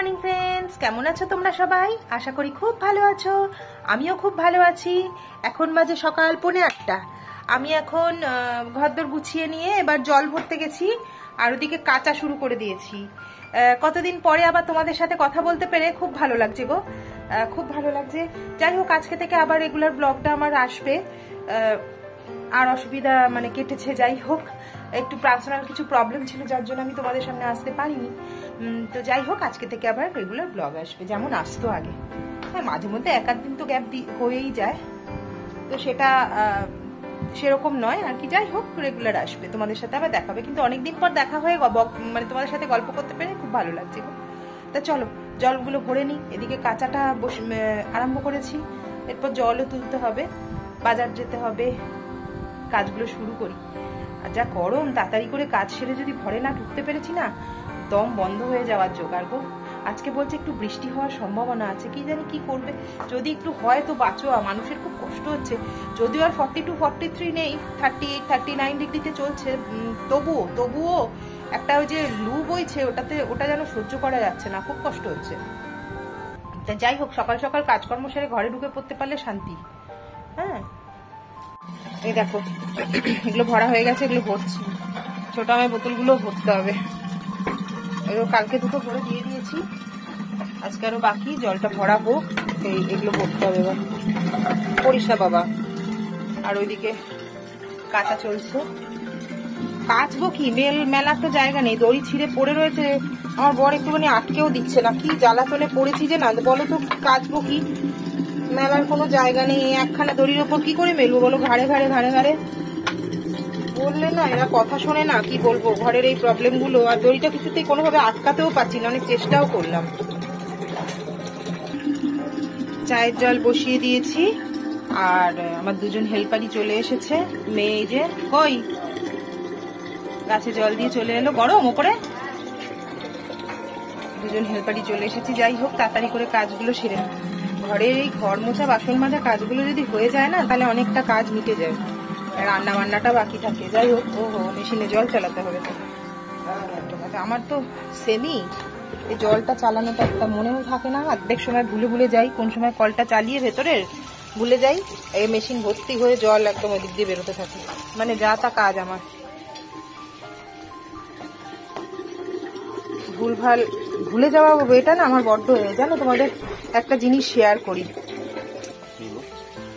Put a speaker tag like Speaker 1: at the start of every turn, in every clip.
Speaker 1: Morning friends, কেমন আছো তোমরা সবাই? আশা করি খুব ভালো আছো। আমিও খুব ভালো আছি। এখন বাজে সকাল 8:45। আমি এখন ঘরদোর গুছিয়ে নিয়ে এবার জল ভরতে গেছি, আর ওদিকে কাঁচা শুরু করে দিয়েছি। কতদিন পরে আবার তোমাদের সাথে কথা বলতে পেরে খুব ভালো লাগছে গো, খুব ভালো লাগছে। যাই হোক, আজকে থেকে আবার রেগুলার ব্লগটা আমার আসবে। আর অসুবিধা মানে কেটেছে। যাই হোক, একটু পার্সোনাল কিছু প্রবলেম ছিল যার জন্য আমি তোমাদের সামনে আসতে পারিনি। তো যাই হোক, আজকে থেকে আবার রেগুলার ব্লগ আসবে যেমন আসতো আগে। হ্যাঁ, মাঝে মধ্যে এক আধ দিন তো গ্যাপ হয়েই যায়, তো সেটা সেরকম নয় আর কি। যাই হোক, রেগুলার আসবে, তোমাদের সাথে আবার দেখাবে। কিন্তু অনেকদিন পর দেখা হয়ে মানে তোমাদের সাথে গল্প করতে পেরে খুব ভালো লাগছে। তা চলো জলগুলো ভরে নিই। এদিকে কাঁচাটা আরম্ভ করেছি, এরপর জলও তুলতে হবে, বাজার যেতে হবে, কাজগুলো শুরু করি। আর যা গরম, তাড়াতাড়ি করে কাজ সেরে যদি ঘরে না ঢুকতে পেরেছি না, দম বন্ধ হয়ে যাওয়ার জোগাড় গো। আজকে বলছে একটু বৃষ্টি হওয়ার সম্ভাবনা আছে, কি জানি কি করবে। যদি একটু হয় তো বাঁচো, মানুষের খুব কষ্ট হচ্ছে। যদিও আর 42, 43 নেই, 38, 39 ডিগ্রিতে চলছে, তবুও একটা ওই যে লু বইছে, ওটা যেন সহ্য করা যাচ্ছে না, খুব কষ্ট হচ্ছে। তা যাই হোক, সকাল সকাল কাজকর্ম সেরে ঘরে ঢুকে পড়তে পারলে শান্তি। হ্যাঁ, এই দেখো এগুলো ভরা হয়ে গেছে, এগুলো ভরছি। ছোট আমার বোতলগুলো ভরতে হবে। কালকে দুটো ভরে দিয়ে দিয়েছি, আজকে আরো বাকি। জলটা ভরা হোক, এগুলো ভরতে হবে এবার। করিস না বাবা। আর ওইদিকে কাঁচা চলছে। কাচবো কি, মেলার তো জায়গা নেই, দড়ি ছিঁড়ে পড়ে রয়েছে। আমার বর একটুখানি আটকেও দিচ্ছে না, কি জ্বালাতনে পড়েছি যে না। বলো তো কাচবো কি, মেলার কোনো জায়গা নেই। একখানা দড়ির ওপর কি করে মেলবো বলো? ঘাড়ে বললে না এরা কথা শোনে না, কি বলবো। ঘরের এই প্রবলেম গুলো, আর দড়িটা কিছুতেই কোনোভাবে আটকাতেও পারছি না, অনেক চেষ্টাও করলাম। চায়ের জল বসিয়ে দিয়েছি, আর আমার দুজন হেল্পারই চলে এসেছে। মেয়ে এই যে কই, গাছে জল দিয়ে চলে এলো, গরম ওপরে। দুজন হেল্পারই চলে এসেছি। যাই হোক, তাড়াতাড়ি করে কাজগুলো সেরে, ঘরের এই ঘর মোছা, বাসন মাজা কাজগুলো যদি হয়ে যায় না, তাহলে অনেকটা কাজ মিটে যায়। রান্না বান্নাটা বাকি থাকে। যাই হোক, মেশিনে জল চালাতে হবে তো। আমার তো সেমি এই জলটা চালানোটা একটা মনেও থাকে না, অর্ধেক সময় ভুলে যাই, কোন সময় কলটা চালিয়ে ভেতরের ভুলে যাই। এই মেশিন ভর্তি হয়ে জল একদম ওই দিক দিয়ে বেরোতে থাকে, মানে যা তা কাজ আমার। ভুলে যাওয়া এটা না আমার বড্ড হয়ে। জানো, তোমাদের একটা জিনিস শেয়ার করি।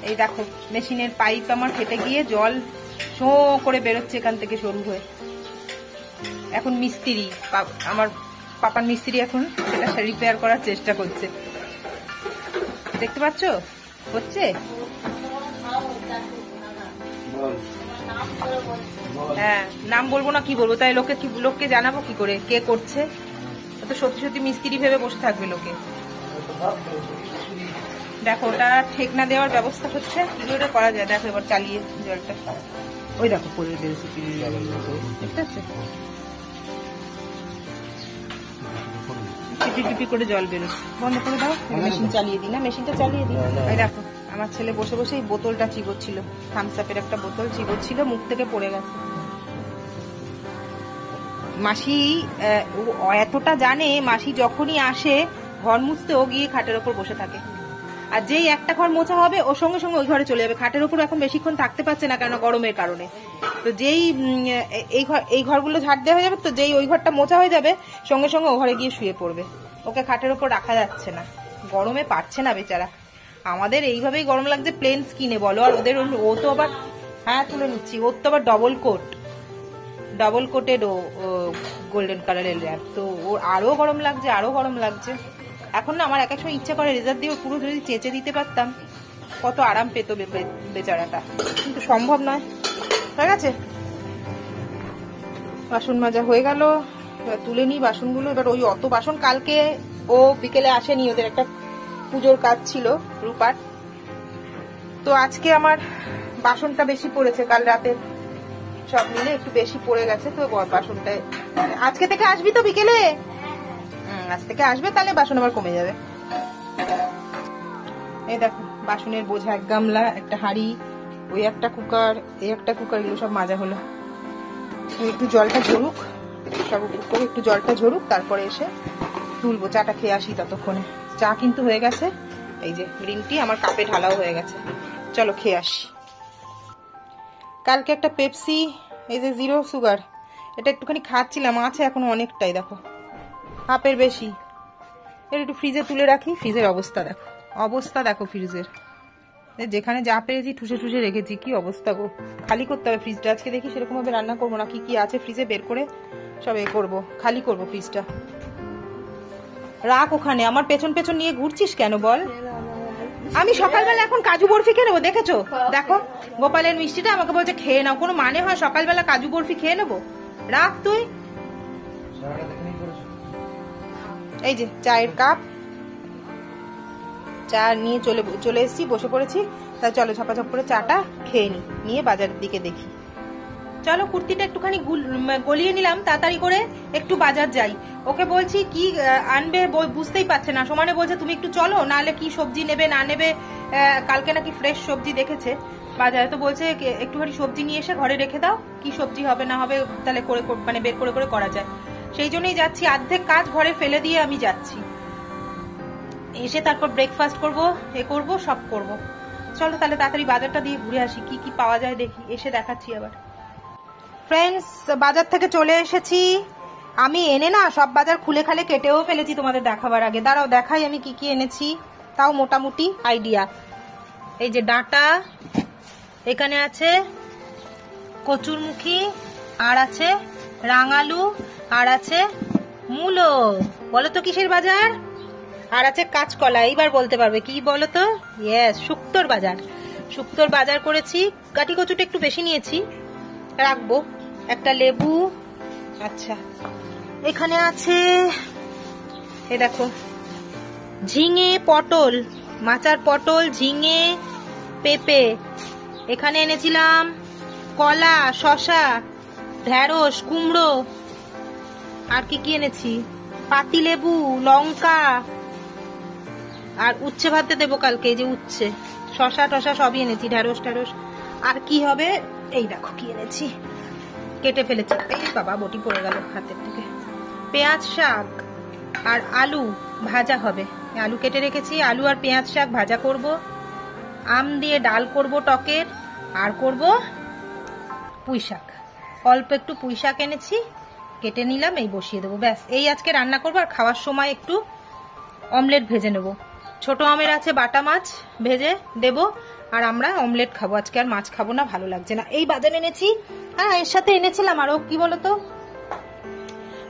Speaker 1: এই দেখো, মেশিনের পাইপ আমার ফেটে গিয়ে জল শো করে বেরোচ্ছে এখান থেকে সরু হয়ে। এখন মিস্ত্রি, আমার পাপার মিস্ত্রি এখন সেটা রিপেয়ার করার চেষ্টা করছে। দেখতে পাচ্ছ হচ্ছে। হ্যাঁ, নাম বলবো না, কি বলবো, তাই লোককে জানাবো কি করে কে করছে? তো সত্যি মিস্ত্রি ভেবে বসে থাকবে লোকে। দেখো, ওটা ঠেকনা দেওয়ার ব্যবস্থা হচ্ছে, কি করে করা যায় দেখো। এবার চালিয়ে জলটা, ওই দেখো পরে বেরোচ্ছে, ঠিক আছে, টিপি করে জল বেরোচ্ছে। বন্ধ করে দাও, মেশিন চালিয়ে দিই না, মেশিনটা চালিয়ে দিই। এই দেখো, আমার ছেলে বসে বসে এই বোতলটা চিবোচ্ছিল, থামস আপের একটা বোতল চিবোচ্ছিল, মুখ থেকে পড়ে গেছে। মাসি এতটা জানে, মাসি যখনই আসে ঘর মুছতে, ও গিয়ে খাটের ওপর বসে থাকে। আর যেই একটা ঘর মোছা হবে, ওর সঙ্গে সঙ্গে ওই ঘরে চলে যাবে। খাটের উপর এখন বেশিক্ষণ থাকতে পারছে না, কেন গরমের কারণে। তো যেই এই ঘরগুলো ঝাড় দেওয়া হয়ে যাবে, তো যেই ওই ঘরটা মোছা হয়ে যাবে, সঙ্গে সঙ্গে ও ঘরে গিয়ে শুয়ে পড়বে। ওকে খাটের উপর রাখা যাচ্ছে না, গরমে পারছে না বেচারা। আমাদের এইভাবেই গরম লাগছে প্লেন স্কিনে বলো, আর ওদের ও তো আবার, হ্যাঁ তুলে নিচ্ছি, ওর তো আবার ডবল কোটেড ও গোল্ডেন কালারের র্যাপ, তো ওর আরো গরম লাগছে। এখন না আমার এক এক সময় ইচ্ছা করে রেজার দিয়ে পুরো যদি চেঁচে দিতে পারতাম, কত আরাম পেত বেচারাটা, কিন্তু সম্ভব নয়। ঠিক আছে, বাসন মাজা হয়ে গেল, তুলে নিই বাসনগুলো। এবার ওই অত বাসন, কালকে ও বিকেলে আসেনি, ওদের একটা পুজোর কাজ ছিল রূপার, তো আজকে আমার বাসনটা বেশি পড়েছে, কাল রাতে সব মিলে একটু বেশি পড়ে গেছে। তো বাসনটায় আজকে থেকে আসবি তো বিকেলে? আজ থেকে আসবে, তাহলে বাসন আবার কমে যাবে। এই দেখো, বাসনের বোঝা এক গামলা, একটা হাঁড়ি, ওই একটা কুকার, এই একটা কুকার, এগুলো সব মাজা হলো। একটু জলটা ঝরুক, সব উপর করে একটু জলটা ঝরুক, তারপরে এসে তুলবো, চাটা খেয়ে আসি ততক্ষণে। চা কিন্তু হয়ে গেছে, এই যে গ্রিন টি আমার কাপে ঢালাও হয়ে গেছে। চলো খেয়ে আসি। কালকে একটা পেপসি, এই যে 0 সুগার, এটা একটুখানি খাচ্ছিলাম, আছে এখনো অনেকটাই, দেখো হাফের বেশি। এটা একটু ফ্রিজে তুলে রাখি। ফ্রিজের অবস্থা দেখো, অবস্থা দেখো ফ্রিজের, যেখানে যা পেরেছি ঠুসে ঠুসে রেখেছি, কি অবস্থা গো। খালি করতে হবে ফ্রিজটা আজকে, দেখি সেরকম ভাবে রান্না করবো না, কি কি আছে ফ্রিজে বের করে সব এ করবো, খালি করবো ফ্রিজটা। রাখ ওখানে, আমার পেছন পেছন নিয়ে ঘুরছিস কেন বল? আমি সকালবেলা এখন কাজু বরফি খেয়ে নেবো, দেখেছো? দেখো গোপালের মিষ্টিটা আমাকে বলছে খেয়ে নাও, কোনো মানে হয় সকালবেলা কাজু বরফি খেয়ে নেবো? রাখ তুই। এই যে চায়ের কাপ, চা নিয়ে চলে এসেছি, বসে পড়েছি। তা চলো ঝপাঝপ করে চাটা খেয়ে নি, নিয়ে বাজারের দিকে দেখি। চলো কুর্তিটা একটুখানি গলিয়ে নিলাম তাড়াতাড়ি করে, একটু বাজার যাই। ওকে বলছি কি আনবে বুঝতেই পারছে না, সমানে বলছে তুমি একটু চলো, নাহলে কি সবজি নেবে না নেবে। কালকে নাকি ফ্রেশ সবজি দেখেছে বাজারে, তো বলছে একটুখানি সবজি নিয়ে এসে ঘরে রেখে দাও, কি সবজি হবে না হবে তাহলে করে মানে বের করে করে করা যায়। সেই জন্যই যাচ্ছি, অর্ধেক কাজ ঘরে ফেলে দিয়ে আমি যাচ্ছি। এসে তারপর ব্রেকফাস্ট করব, করব, সব করব। চলো তাহলে তাড়াতাড়ি বাজারটা দিয়ে ঘুরে আসি, কি কি পাওয়া যায় দেখি, এসে দেখাচ্ছি আবার। ফ্রেন্ডস, বাজার থেকে চলে এসেছি। আমি এনে না সব বাজার খুলে খালে কেটেও ফেলেছি তোমাদের দেখাবার আগে। দাঁড়াও দেখাই আমি কি কি এনেছি, তাও মোটামুটি আইডিয়া। এই যে ডাঁটা, এখানে আছে কচুরমুখী, আর আছে রাঙালু, আর আছে মূলো। বলো তো কিসের বাজার? আর আছে কাঁচকলা। এইবার বলতে পারবে কি বলো তো? ইয়েস, শুক্তোর বাজার। শুক্তোর বাজার করেছি। কাটি কচুটা একটু বেশি নিয়েছি, রাখবো। একটা লেবু, আচ্ছা এখানে আছে এ দেখো ঝিঙে, পটল, মাচার পটল, ঝিঙে, পেঁপে। এখানে এনেছিলাম কলা, শসা, ঢেঁড়স, কুমড়ো, আর কি কি এনেছি, পাতি লেবু, লঙ্কা, আর উচ্ছে ভাতে দেবো কালকে, এই যে উচ্ছে, শসা টসা সবই এনেছি, ঢেঁড়স ঢেঁড়স। আর কি হবে এই দেখো কি এনেছি, কেটে ফেলেছি, এই বাবা বটি পড়ে গেল হাতের থেকে। পেঁয়াজ শাক আর আলু ভাজা হবে, আলু কেটে রেখেছি, আলু আর পেঁয়াজ শাক ভাজা করব। আম দিয়ে ডাল করব টকের, আর করব পুঁই শাক। অল্প একটু পুঁই শাক এনেছি, কেটে নিলাম, এই বসিয়ে দেবো, ব্যাস এই আজকে রান্না করবো। আর খাওয়ার সময় একটু অমলেট ভেজে নেব। ছোট আমের আছে বাটা মাছ, ভেজে দেব, আর আমরা অমলেট খাবো আজকে, আর মাছ খাবো না, ভালো লাগছে না। এই বাজার এনেছি। হ্যাঁ, এর সাথে এনেছিলাম আরো কি বলতো,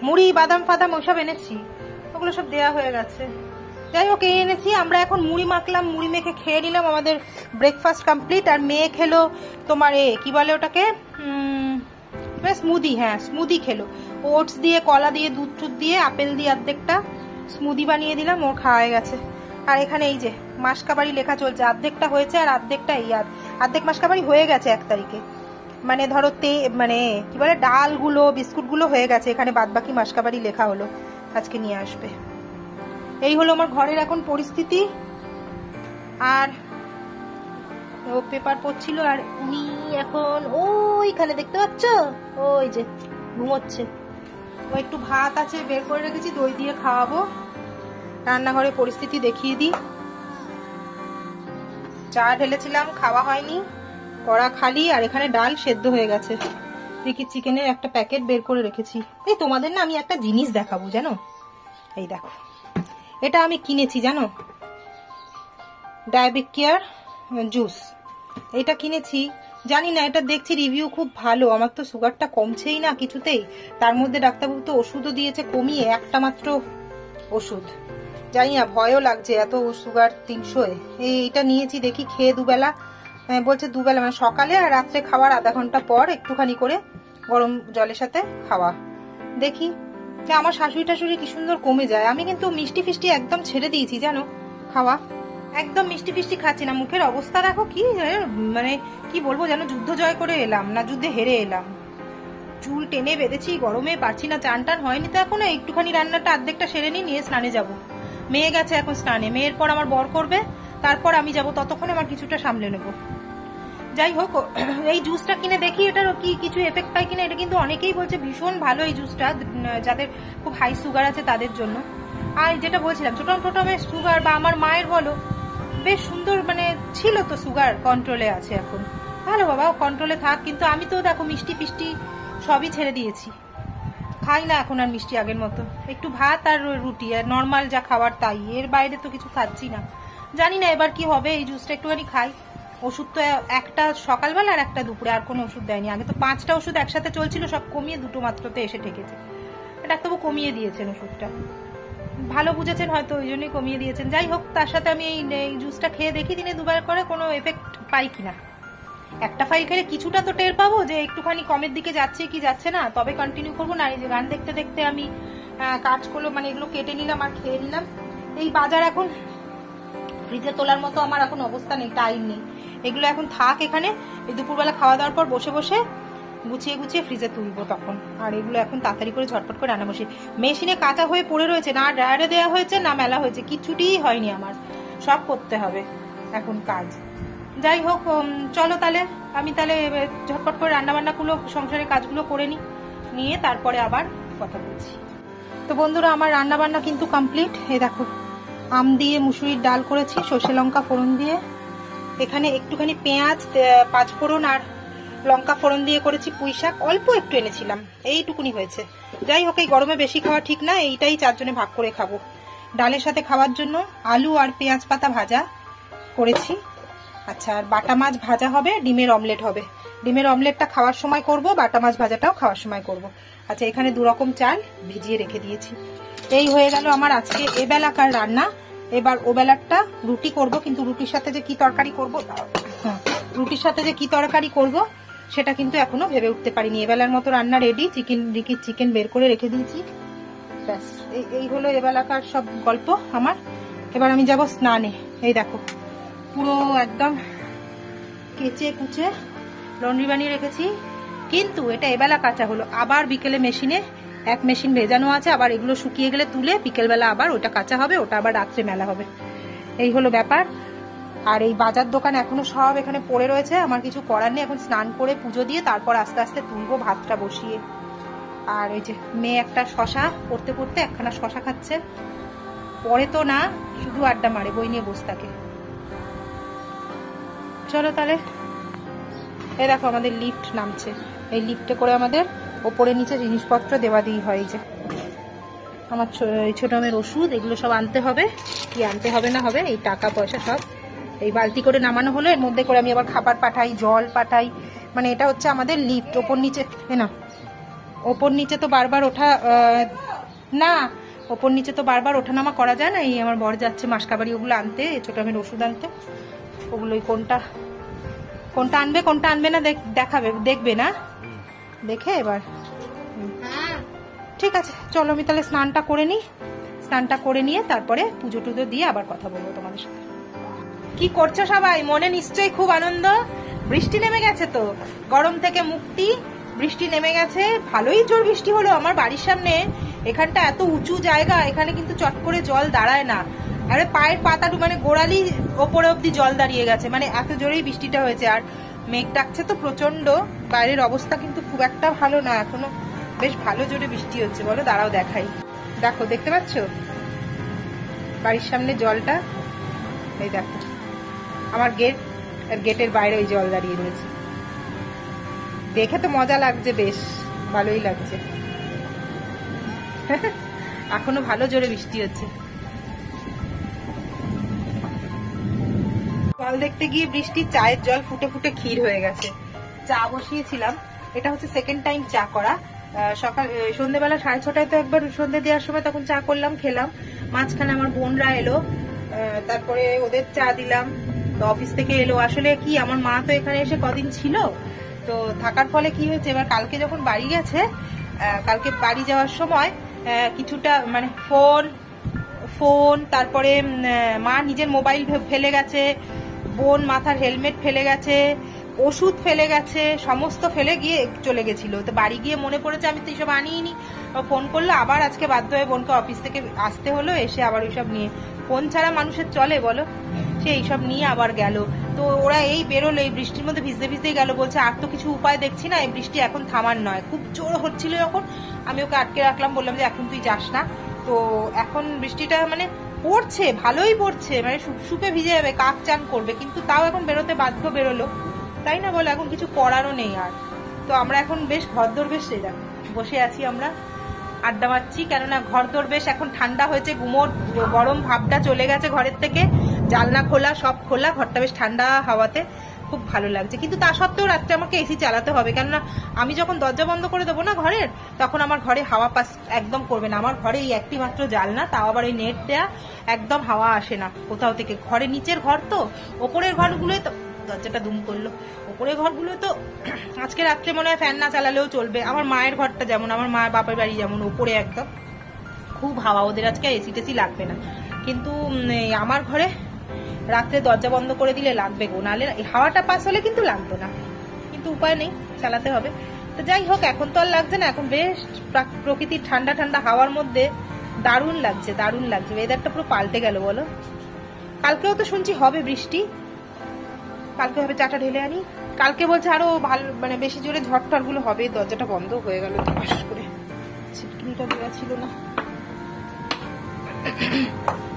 Speaker 1: মুড়ি, বাদাম ফাদাম ওসব এনেছি, ওগুলো সব দেয়া হয়ে গেছে। যাই হোক, এই এনেছি। আমরা এখন মুড়ি মাখলাম, মুড়ি মেখে খেয়ে নিলাম, আমাদের ব্রেকফাস্ট কমপ্লিট। আর মেয়ে খেলো তোমার কি বলে ওটাকে, স্মুদি। হ্যাঁ, স্মুদি খেলো, ওটস দিয়ে, কলা দিয়ে, দুধ টুধ দিয়ে, আপেল দিয়ে অর্ধেকটা স্মুদি বানিয়ে দিলাম, ওর খাওয়া হয়ে গেছে। আর এখানে এই যে মাসকাবাড়ি লেখা চলছে, অর্ধেকটা হয়েছে আর অর্ধেকটা এই, অর্ধেক মাসকাবাড়ি হয়ে গেছে 1 তারিখে। মানে ধরো মানে কি বলে, ডালগুলো বিস্কুটগুলো হয়ে গেছে, এখানে বাদবাকি মাসকাবাড়ি লেখা হলো, আজকে নিয়ে আসবে। এই হলো আমার ঘরের এখন পরিস্থিতি। আর ও পেপার পড়ছিল, আর উনি এখন ওইখানে দেখতে পাচ্ছ, ওই যে ঘুমোচ্ছে। ও একটু ভাত আছে বের করে রেখেছি, দই দিয়ে খাওয়াবো। রান্নাঘরের পরিস্থিতি দেখিয়ে দিই। চা ঢেলেছিলাম, খাওয়া হয়নি, কড়া খালি, আর এখানে ডাল সেদ্ধ হয়ে গেছে। দেখি চিকেনের একটা প্যাকেট বের করে রেখেছি। এই তোমাদের না আমি একটা জিনিস দেখাবো জানো, এই দেখো, এটা আমি কিনেছি জানো, ডায়াবেটিক কেয়ার জুস। এটা কিনেছি, জানি না, এটা দেখছি রিভিউ খুব ভালো। আমার তো সুগারটা কমছেই না কিছুতেই, তার মধ্যে ডাক্তারবাবু তো ওষুধও দিয়েছে কমিয়ে, একটা মাত্র ওষুধ। জানি না, ভয়ও লাগছে, এত সুগার 300। এইটা নিয়েছি, দেখি খেয়ে দুবেলা, বলছে দুবেলা মানে সকালে আর রাত্রে খাওয়ার আধা ঘন্টা পর একটুখানি করে গরম জলের সাথে খাওয়া। দেখি আমার শাশুড়ি টাশুড়ি কি সুন্দর কমে যায়। আমি কিন্তু মিষ্টি ফিষ্টি একদম ছেড়ে দিয়েছি জানো খাওয়া, একদম মিষ্টি ফিষ্টি খাচ্ছি না। মুখের অবস্থা দেখো কি, মানে কি বলবো জানো, যুদ্ধ জয় করে এলাম না, যুদ্ধে হেরে এলাম। চুল টেনে বেঁধেছি, গরমে পারছি না, চান টান হয়নি তো এখনো। একটুখানি রান্নাটা অর্ধেকটা সেরে নিয়ে স্নানে যাব। মেয়ে গেছে এখন স্নানে, মেয়ের পর আমার বর করবে, তারপর আমি যাব, ততক্ষণে আমার কিছুটা সামলে নেব। যাই হোক, এই জুসটা কিনে দেখি এটার কি কিছু এফেক্ট পাই কিনা। এটা কিন্তু অনেকেই বলছে ভীষণ ভালো এই জুসটা, যাদের খুব হাই সুগার আছে তাদের জন্য। আর যেটা বলছিলাম, ছোটমের সুগার বা আমার মায়ের বলো, বেশ সুন্দর মানে ছিল তো, সুগার কন্ট্রোলে আছে এখন। ভালো বাবা, কন্ট্রোলে থাক। কিন্তু আমি তো দেখো মিষ্টি ফিষ্টি সবই ছেড়ে দিয়েছি, খাই না এখন আর মিষ্টি আগের মতো। একটু ভাত আর রুটি আর নর্মাল যা খাবার তাই, এর বাইরে তো কিছু খাচ্ছি না। জানি না এবার কি হবে, এই জুসটা একটুখানি খাই। ওষুধ তো একটা সকালবেলা আর একটা দুপুরে, আর কোনো ওষুধ দেয়নি। আগে তো 5টা ওষুধ একসাথে চলছিল, সব কমিয়ে 2টো মাত্রতে এসে ঠেকেছে। ডাক্তারবাবু কমিয়ে দিয়েছেন ওষুধটা, ভালো বুঝেছেন হয়তো, ওই জন্যই কমিয়ে দিয়েছেন। যাই হোক, তার সাথে আমি এই জুসটা খেয়ে দেখি দিনে 2বার করে কোনো এফেক্ট পাই কিনা। একটা ফাইল খেলে কিছুটা তো টের পাবো যে একটুখানি কমের দিকে যাচ্ছে কি যাচ্ছে না, তবে কন্টিনিউ করবো না। এই যে গান দেখতে দেখতে আমি কাজগুলো মানে এগুলো কেটে নিলাম আর খেয়ে নিলাম। এই বাজার এখন ফ্রিজে তোলার মতো আমার এখন অবস্থা নেই, টাইম নেই। এগুলো এখন থাক এখানে, এই দুপুরবেলা খাওয়া দাওয়ার পর বসে বসে গুছিয়ে গুছিয়ে ফ্রিজে তুলবো তখন। আর এগুলো এখন তাড়াতাড়ি করে ঝটপট করে রান্না বসে। মেশিনে কাঁচা হয়ে পড়ে রয়েছে, না ড্রায়ারে দেওয়া হয়েছে না মেলা হয়েছে, কিচ্ছুটিই হয়নি আমার। সব করতে হবে এখন কাজ। যাই হোক, চলো তাহলে আমি তাহলে ঝটপট করে রান্না বান্নাগুলো, সংসারের কাজগুলো করে নিয়ে তারপরে আবার কথা বলছি। তো বন্ধুরা, আমার রান্না বান্না কিন্তু কমপ্লিট। এই দেখো, আম দিয়ে মুসুরির ডাল করেছি সর্ষে লঙ্কা ফোড়ন দিয়ে। এখানে একটুখানি পেঁয়াজ, 5 ফোড়ন আর লঙ্কা ফোড়ন দিয়ে করেছি। পুঁই শাক অল্প একটু এনেছিলাম, এইটুকুনি হয়েছে। যাই হোক, এই গরমে বেশি খাওয়া ঠিক না, এইটাই 4 জনে ভাগ করে খাবো। ডালের সাথে খাওয়ার জন্য আলু আর পেঁয়াজ পাতা ভাজা করেছি। আচ্ছা, আর বাটা মাছ ভাজা হবে, ডিমের অমলেট হবে। ডিমের অমলেটটা খাওয়ার সময় করব, বাটা মাছ ভাজাটাও খাওয়ার সময় করব। আচ্ছা, এখানে 2 রকম চাল ভিজিয়ে রেখে দিয়েছি। এই হয়ে গেল আমার আজকে এবেলাকার রান্না। এবার ওবেলারটা রুটি করব, কিন্তু রুটির সাথে যে কি তরকারি করব, রুটির সাথে যে কি তরকারি করব সেটা কিন্তু এখনো ভেবে উঠতে পারিনি। এবেলার মতো রান্না রেডি, চিকেন বের করে রেখে দিয়েছি। ব্যাস, এই হলো এবেলাকার সব গল্প আমার। এবার আমি যাব স্নানে। এই দেখো, পুরো একদম কেচে কুচে লন্ড্রি বানিয়ে রেখেছি, কিন্তু এটা এবেলা কাঁচা হলো। আবার বিকেলে মেশিনে, এক মেশিন ভেজানো আছে, আবার এগুলো শুকিয়ে গেলে তুলে বিকেলবেলা আবার ওটা কাঁচা হবে, ওটা আবার রাত্রে মেলা হবে। এই হলো ব্যাপার। আর এই বাজার দোকান এখনো সব এখানে পড়ে রয়েছে, আমার কিছু করার নেই। এখন স্নান করে পুজো দিয়ে তারপর আস্তে আস্তে তুলবো ভাতটা বসিয়ে। আর এই যে মেয়ে একটা শশা পড়তে পড়তে একখানা শশা খাচ্ছে, পরে তো না, শুধু আড্ডা মারে, বই নিয়ে বসে থাকে। চলো তাহলে। এই দেখো, আমাদের লিফট নামছে। এই লিফটে করে আমাদের ওপরে নিচে জিনিসপত্র দেওয়া দিই হয়। যে আমার ছোট মেয়ের ওষুধ, এগুলো সব আনতে হবে, কি আনতে হবে না হবে, এই টাকা পয়সা সব এই বালতি করে নামানো হলো। এর মধ্যে করে আমি আবার খাবার পাঠাই, জল পাঠাই, মানে এটা হচ্ছে আমাদের লিফট। ওপর নিচে না, ওপর নিচে তো বারবার ওঠা না, ওপর নিচে তো বারবার ওঠানামা করা যায় না। এই আমার বর যাচ্ছে মাসকাবাড়ি ওগুলো আনতে, ছোট মেয়ের ওষুধ আনতে। ওগুলোই কোনটা আনবে কোনটা আনবে না দেখবে না, দেখে এবার ঠিক আছে। চলো আমি তাহলে স্নানটা করে নিই, স্নানটা করে নিয়ে তারপরে পুজো টুজো দিয়ে আবার কথা বলবো তোমাদের সাথে। কি করছো সবাই? মনে নিশ্চয়ই খুব আনন্দ। বৃষ্টি নেমে গেছে তো, গরম থেকে মুক্তি, বৃষ্টি নেমে গেছে। ভালোই জোর বৃষ্টি হলো আমার বাড়ির সামনে। এখানটা এত উঁচু জায়গা, এখানে কিন্তু চট করে জল দাঁড়ায় না। আরে পায়ের পাতাটু মানে গোড়ালি ওপরে অব্দি জল দাঁড়িয়ে গেছে, মানে এত জোরেই বৃষ্টিটা হয়েছে। আর মেঘ ডাকছে তো প্রচন্ড, বাইরের অবস্থা কিন্তু খুব একটা ভালো না এখনো। বেশ ভালো জোরে বৃষ্টি হচ্ছে, বলো দাঁড়াও দেখাই। দেখো, দেখতে পাচ্ছ বাড়ির সামনে জলটা? এই দেখো আমার গেট, আর গেটের বাইরে ওই জল দাঁড়িয়ে রয়েছে। দেখে তো মজা লাগছে, বেশ ভালোই লাগছে। এখনো ভালো জোরে বৃষ্টি হচ্ছে। জল দেখতে গিয়ে বৃষ্টির চায়ের জল ফুটে ফুটে ক্ষীর হয়ে গেছে। চা বসিয়েছিলাম, এটা হচ্ছে সেকেন্ড টাইম চা করা। সকাল সন্ধ্যেবেলা 6:30টায় তো একবার সন্ধ্যে দেওয়ার সময় তখন চা করলাম, খেলাম। মাঝখানে আমার বোনরা এলো, তারপরে ওদের চা দিলাম। তো অফিস থেকে এলো। আসলে কি, আমার মা তো এখানে এসে কদিন ছিল, তো থাকার ফলে কি হয়েছে, এবার কালকে যখন বাড়ি গেছে, কালকে বাড়ি যাওয়ার সময় কিছুটা মানে ফোন তারপরে মা নিজের মোবাইল ফেলে গেছে, বোন মাথার হেলমেট ফেলে গেছে, ওষুধ ফেলে গেছে, সমস্ত ফেলে গিয়ে চলে গেছিল। তো বাড়ি গিয়ে মনে পড়েছে আমি তো এইসব আনিনি। ফোন করলো, আবার আজকে বাধ্য হয়ে বোনকে অফিস থেকে আসতে হলো, এসে আবার ওইসব নিয়ে। ফোন ছাড়া মানুষের চলে বলো? সে এইসব নিয়ে আবার গেল। তো ওরা এই বেরোলো, এই বৃষ্টির মধ্যে ভিজতে ভিজতেই গেল। বলছে আর তো কিছু উপায় দেখছি না, এই বৃষ্টি এখন থামার নয়। খুব জোর হচ্ছিল যখন, আমি ওকে আটকে রাখলাম, বললাম যে এখন তুই যাস না, তো এখন বৃষ্টিটা মানে পড়ছে, ভালোই পড়ছে, মানে সুপে ভিজে যাবে, কাক চান করবে, কিন্তু তাও এখন বেরোতে বাধ্য, বেরোলো, তাই না বলো? এখন কিছু করারও নেই আর। তো আমরা এখন বেশ ঘরদোর বেশ বসে আছি, আমরা আড্ডা মারছি, কেননা ঘরদোর বেশ এখন ঠান্ডা হয়েছে, গুমোট গরম ভাবটা চলে গেছে ঘরের থেকে, জানলা খোলা, সব খোলা, ঘরটা বেশ ঠান্ডা হাওয়াতে খুব ভালো লাগছে। কিন্তু তা সত্ত্বেও রাত্রে আমাকে এসি চালাতে হবে, কেননা আমি যখন দরজা বন্ধ করে দেবো না ঘরের, তখন আমার ঘরে হাওয়া পাস একদম করবে না। আমার ঘরে এই একটি মাত্র জানলা, তাও আবার এই নেট দেয়া, একদম হাওয়া আসে না কোথাও থেকে। ঘরে নিচের ঘর তো, ওপরের ঘরগুলোই তো, দরজাটা দুম করলো, ওপরের ঘরগুলো তো আজকে রাত্রে মনে হয় ফ্যান না চালালেও চলবে। আমার মায়ের ঘরটা যেমন, আমার মা বাপের বাড়ি যেমন, ওপরে একদম খুব হাওয়া, ওদের আজকে এসি টেসি লাগবে না। কিন্তু আমার ঘরে রাত্রে দরজা বন্ধ করে দিলে লাগবে গো, নাহলে হাওয়াটা পাস হলে কিন্তু লাগতো না, কিন্তু উপায় নেই, চালাতে হবে। তো যাই হোক, এখন তো আর লাগছে না, এখন বেশ প্রকৃতির ঠান্ডা ঠান্ডা হাওয়ার মধ্যে দারুণ লাগছে, দারুণ লাগছে। ওয়েদারটা পুরো পাল্টে গেল বলো। কালকেও তো শুনছি হবে বৃষ্টি, কালকে হবে, চাটা ঢেলে আনি। কালকে বলছে আরো ভালো, মানে বেশি জোরে ঝড় টড় গুলো হবে। দরজাটা বন্ধ হয়ে গেল করে, ছিটকিনিটা দেওয়া ছিল না।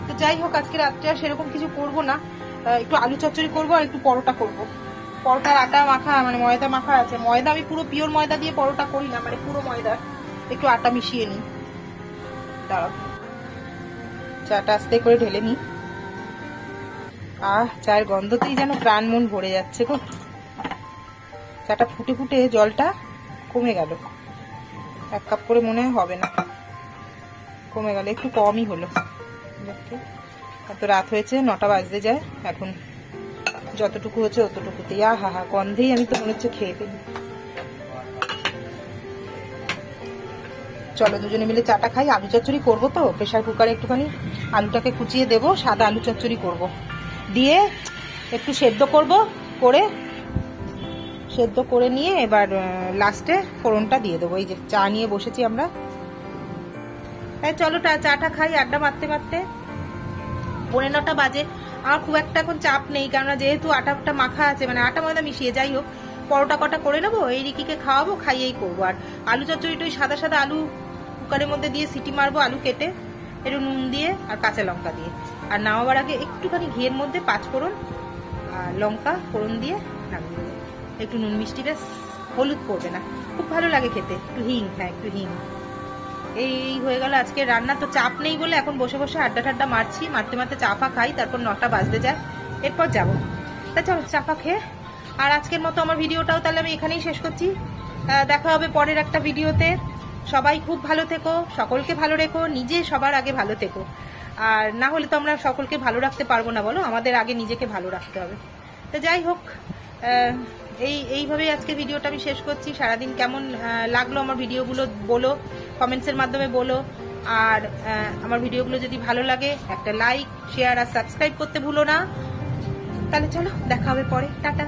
Speaker 1: তো যাই হোক, আজকে রাত্রে আর সেরকম কিছু করবো না, একটু আলু চচ্চড়ি করবো আর একটু পরোটা করবো। পরোটার আটা মাখা, মানে ময়দা মাখা আছে। ময়দা আমি পুরো পিওর ময়দা দিয়ে পরোটা করি না, মানে পুরো ময়দা, একটু আটা মিশিয়ে নিই। দাঁড়াও, চাটা আস্তে করে ঢেলে নিই। চায়ের গন্ধতেই যেন প্রাণ মন ভরে যাচ্ছে গো। চাটা ফুটে ফুটে জলটা কমে গেল, 1 কাপ করে মনে হবে না, কমে গেল, একটু কমই হলো। এত রাত হয়েছে, 9টা বাজতে যায়, এখন যতটুকু হচ্ছে অতটুকুতেই। হা গন্ধেই আমি তো মনে হচ্ছে খেয়ে ফেলি। চলো দুজনে মিলে চাটা খাই। আলু চচ্চড়ি করবো তো, প্রেসার কুকারে একটুখানি আলুটাকে কুচিয়ে দেবো, সাদা আলু চচ্চড়ি করব, দিয়ে একটু সেদ্ধ করব, সেদ্ধ করে নিয়ে এবার লাস্টে ফোড়নটা দিয়ে দেবো। এই যে চা নিয়ে বসেছি আমরা, তাই চলো চাটা খাই আড্ডা মারতে মারতে। 9:45 বাজে। আমার খুব একটা এখন চাপ নেই, কেননা যেহেতু আটাটা মাখা আছে, মানে আটা ময়দা মিশিয়ে, যাই হোক পরোটা কটা করে নেবো, এই রিকিকে খাওয়াবো, খাইয়েই করবো। আর আলু চচ্চড়িটা ওই সাদা সাদা আলু কুকারের মধ্যে দিয়ে সিটি মারবো, আলু কেটে একটু নুন দিয়ে আর কাঁচা লঙ্কা দিয়ে। আর নামাবার আগে একটুখানি ঘিয়ের মধ্যে 5 ফোড়ন আর লঙ্কা ফোড়ন দিয়ে নামিয়ে দেবো, একটু নুন মিষ্টি, বেশ হলুদ পড়বে না, খুব ভালো লাগে খেতে। একটু হিং, হ্যাঁ একটু হিং। এই হয়ে গেল আজকে রান্না। তো চাপ নেই বলে এখন বসে বসে আড্ডা ঠাড্ডা মারছি, মারতে মারতে চাপা খাই, তারপর 9টা বাজতে যায়, এরপর যাবো। তা চলো চাপা খেয়ে, আর আজকের মতো আমার ভিডিওটাও তাহলে আমি এখানেই শেষ করছি। দেখা হবে পরের একটা ভিডিওতে। সবাই খুব ভালো থেকো, সকলকে ভালো রেখো, নিজে সবার আগে ভালো থেকো। আর না হলে তো আমরা সকলকে ভালো রাখতে পারবো না বলো, আমাদের আগে নিজেকে ভালো রাখতে হবে। তো যাই হোক, এইভাবেই আজকে ভিডিওটা আমি শেষ করছি। সারাদিন কেমন লাগলো আমার ভিডিওগুলো বলো, কমেন্টসের মাধ্যমে বলো। আর আমার ভিডিওগুলো যদি ভালো লাগে একটা লাইক, শেয়ার আর সাবস্ক্রাইব করতে ভুলো না। তাহলে চলো দেখা হবে পরে, টাটা।